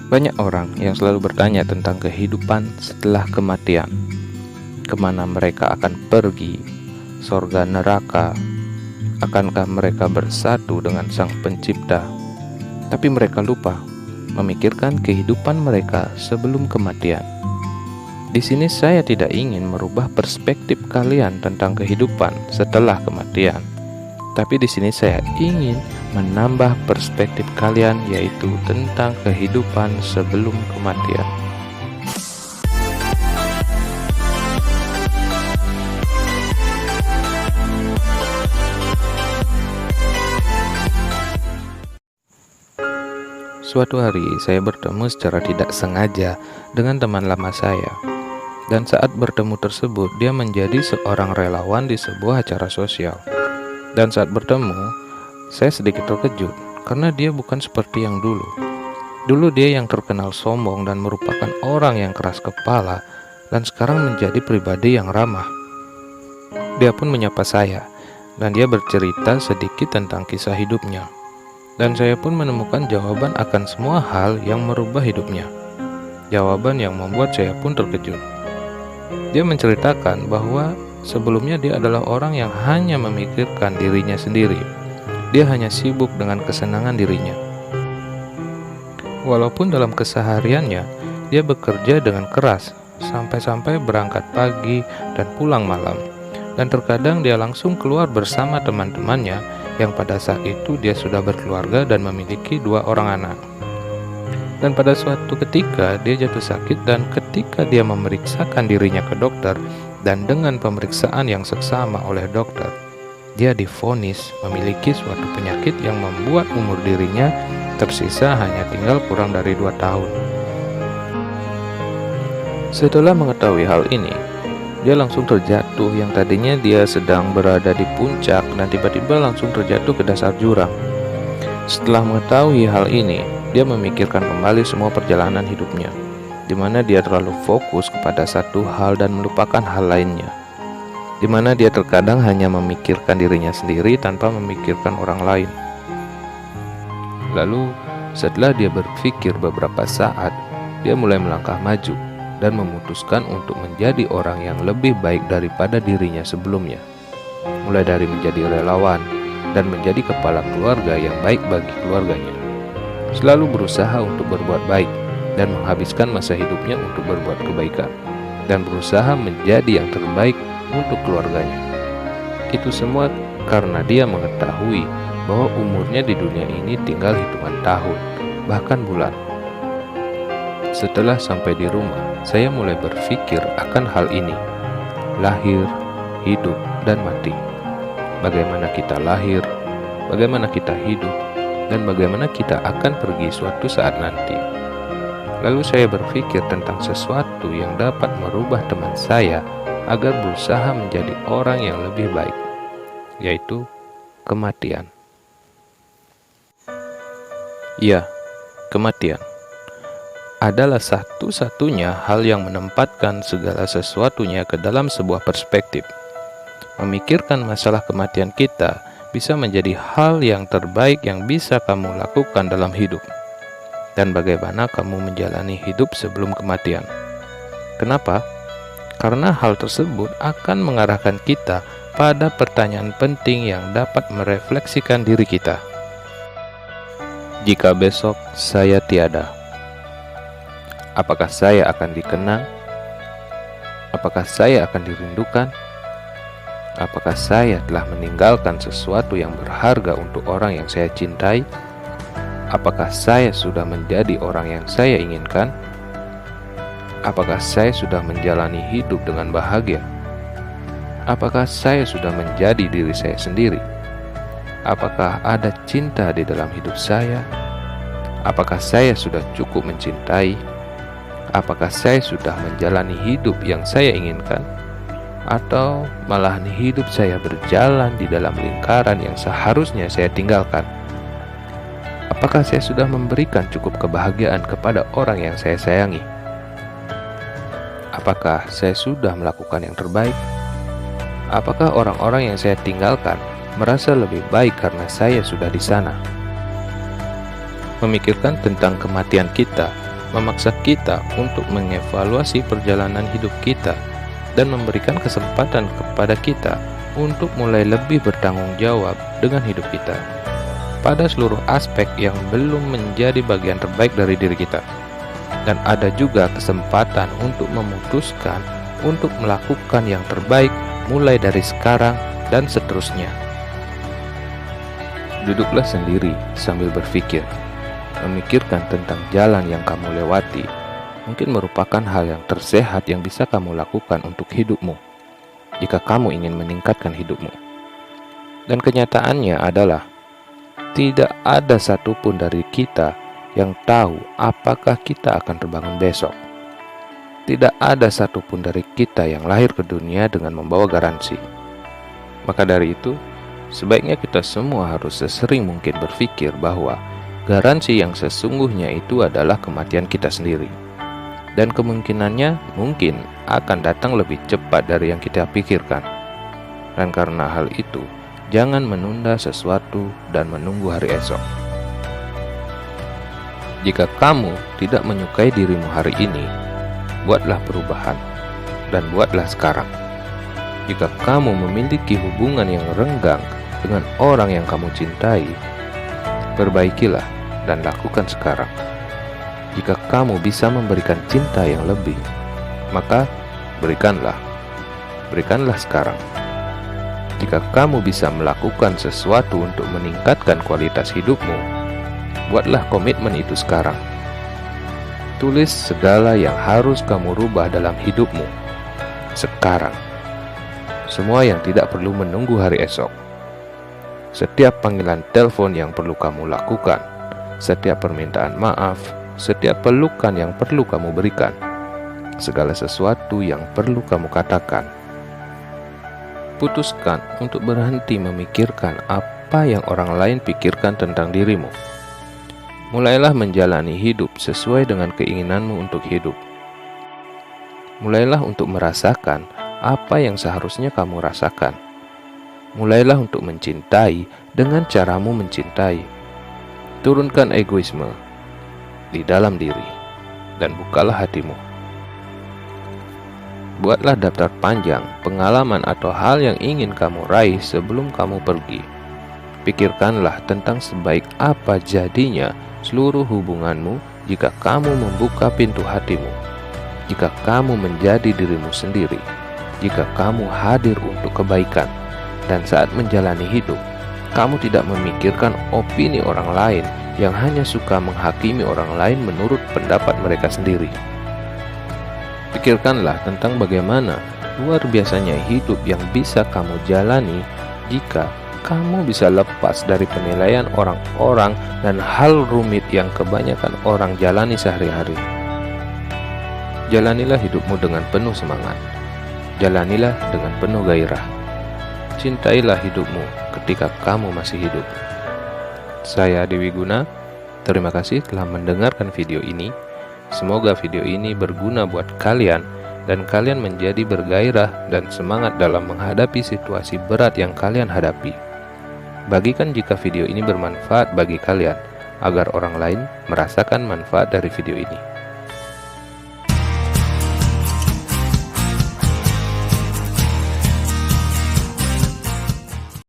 Banyak orang yang selalu bertanya tentang kehidupan setelah kematian. Kemana mereka akan pergi? Sorga neraka? Akankah mereka bersatu dengan Sang Pencipta? Tapi mereka lupa memikirkan kehidupan mereka sebelum kematian. Di sini saya tidak ingin merubah perspektif kalian tentang kehidupan setelah kematian. Tapi di sini saya ingin menambah perspektif kalian, yaitu tentang kehidupan sebelum kematian. Suatu hari saya bertemu secara tidak sengaja dengan teman lama saya. Dan saat bertemu tersebut, dia menjadi seorang relawan di sebuah acara sosial. Dan saat bertemu, saya sedikit terkejut karena dia bukan seperti yang dulu. Dulu dia yang terkenal sombong dan merupakan orang yang keras kepala, dan sekarang menjadi pribadi yang ramah. Dia pun menyapa saya, dan dia bercerita sedikit tentang kisah hidupnya. Dan saya pun menemukan jawaban akan semua hal yang merubah hidupnya. Jawaban yang membuat saya pun terkejut. Dia menceritakan bahwa sebelumnya dia adalah orang yang hanya memikirkan dirinya sendiri. Dia hanya sibuk dengan kesenangan dirinya. Walaupun dalam kesehariannya, dia bekerja dengan keras, sampai-sampai berangkat pagi dan pulang malam. Dan terkadang dia langsung keluar bersama teman-temannya, yang pada saat itu dia sudah berkeluarga dan memiliki 2 orang anak. Dan pada suatu ketika dia jatuh sakit, dan ketika dia memeriksakan dirinya ke dokter, dan dengan pemeriksaan yang seksama oleh dokter, dia divonis memiliki suatu penyakit yang membuat umur dirinya tersisa hanya tinggal kurang dari 2 tahun. Setelah mengetahui hal ini, dia langsung terjatuh, yang tadinya dia sedang berada di puncak dan tiba-tiba langsung terjatuh ke dasar jurang. Setelah mengetahui hal ini, dia memikirkan kembali semua perjalanan hidupnya, di mana dia terlalu fokus kepada satu hal dan melupakan hal lainnya, di mana dia terkadang hanya memikirkan dirinya sendiri tanpa memikirkan orang lain. Lalu, setelah dia berpikir beberapa saat, dia mulai melangkah maju dan memutuskan untuk menjadi orang yang lebih baik daripada dirinya sebelumnya, mulai dari menjadi relawan dan menjadi kepala keluarga yang baik bagi keluarganya, selalu berusaha untuk berbuat baik dan menghabiskan masa hidupnya untuk berbuat kebaikan, dan berusaha menjadi yang terbaik untuk keluarganya. Itu semua karena dia mengetahui bahwa umurnya di dunia ini tinggal hitungan tahun, bahkan bulan. Setelah sampai di rumah, saya mulai berpikir akan hal ini: lahir, hidup, dan mati. Bagaimana kita lahir, bagaimana kita hidup, dan bagaimana kita akan pergi suatu saat nanti. Lalu saya berpikir tentang sesuatu yang dapat merubah teman saya agar berusaha menjadi orang yang lebih baik, yaitu kematian. Ya, kematian adalah satu-satunya hal yang menempatkan segala sesuatunya ke dalam sebuah perspektif. Memikirkan masalah kematian kita bisa menjadi hal yang terbaik yang bisa kamu lakukan dalam hidup. Dan bagaimana kamu menjalani hidup sebelum kematian? Kenapa? Karena hal tersebut akan mengarahkan kita pada pertanyaan penting yang dapat merefleksikan diri kita. Jika besok saya tiada, apakah saya akan dikenang? Apakah saya akan dirindukan? Apakah saya telah meninggalkan sesuatu yang berharga untuk orang yang saya cintai? Apakah saya sudah menjadi orang yang saya inginkan? Apakah saya sudah menjalani hidup dengan bahagia? Apakah saya sudah menjadi diri saya sendiri? Apakah ada cinta di dalam hidup saya? Apakah saya sudah cukup mencintai? Apakah saya sudah menjalani hidup yang saya inginkan? Atau malahan hidup saya berjalan di dalam lingkaran yang seharusnya saya tinggalkan? Apakah saya sudah memberikan cukup kebahagiaan kepada orang yang saya sayangi? Apakah saya sudah melakukan yang terbaik? Apakah orang-orang yang saya tinggalkan merasa lebih baik karena saya sudah di sana? Memikirkan tentang kematian kita memaksa kita untuk mengevaluasi perjalanan hidup kita dan memberikan kesempatan kepada kita untuk mulai lebih bertanggung jawab dengan hidup kita pada seluruh aspek yang belum menjadi bagian terbaik dari diri kita. Dan ada juga kesempatan untuk memutuskan untuk melakukan yang terbaik mulai dari sekarang dan seterusnya. Duduklah sendiri sambil berpikir. Memikirkan tentang jalan yang kamu lewati mungkin merupakan hal yang tersehat yang bisa kamu lakukan untuk hidupmu jika kamu ingin meningkatkan hidupmu. Dan kenyataannya adalah tidak ada satupun dari kita yang tahu apakah kita akan terbangun besok. Tidak ada satupun dari kita yang lahir ke dunia dengan membawa garansi. Maka dari itu, sebaiknya kita semua harus sesering mungkin berpikir bahwa garansi yang sesungguhnya itu adalah kematian kita sendiri. Dan kemungkinannya mungkin akan datang lebih cepat dari yang kita pikirkan. Dan karena hal itu, jangan menunda sesuatu dan menunggu hari esok. Jika kamu tidak menyukai dirimu hari ini, buatlah perubahan dan buatlah sekarang. Jika kamu memiliki hubungan yang renggang dengan orang yang kamu cintai, perbaikilah dan lakukan sekarang. Jika kamu bisa memberikan cinta yang lebih, maka berikanlah sekarang. Jika kamu bisa melakukan sesuatu untuk meningkatkan kualitas hidupmu, buatlah komitmen itu sekarang. Tulis segala yang harus kamu rubah dalam hidupmu sekarang. Semua yang tidak perlu menunggu hari esok. Setiap panggilan telepon yang perlu kamu lakukan, setiap permintaan maaf, setiap pelukan yang perlu kamu berikan, segala sesuatu yang perlu kamu katakan. Putuskan untuk berhenti memikirkan apa yang orang lain pikirkan tentang dirimu. Mulailah menjalani hidup sesuai dengan keinginanmu untuk hidup. Mulailah untuk merasakan apa yang seharusnya kamu rasakan. Mulailah untuk mencintai dengan caramu mencintai. Turunkan egoisme di dalam diri dan bukalah hatimu. Buatlah daftar panjang pengalaman atau hal yang ingin kamu raih sebelum kamu pergi. Pikirkanlah tentang sebaik apa jadinya seluruh hubunganmu jika kamu membuka pintu hatimu, jika kamu menjadi dirimu sendiri, jika kamu hadir untuk kebaikan. Dan saat menjalani hidup, kamu tidak memikirkan opini orang lain yang hanya suka menghakimi orang lain menurut pendapat mereka sendiri. Pikirkanlah tentang bagaimana luar biasanya hidup yang bisa kamu jalani jika kamu bisa lepas dari penilaian orang-orang dan hal rumit yang kebanyakan orang jalani sehari-hari. Jalanilah hidupmu dengan penuh semangat. Jalanilah dengan penuh gairah. Cintailah hidupmu ketika kamu masih hidup. Saya Dewi Guna, terima kasih telah mendengarkan video ini. Semoga video ini berguna buat kalian dan kalian menjadi bergairah dan semangat dalam menghadapi situasi berat yang kalian hadapi. Bagikan jika video ini bermanfaat bagi kalian, agar orang lain merasakan manfaat dari video ini.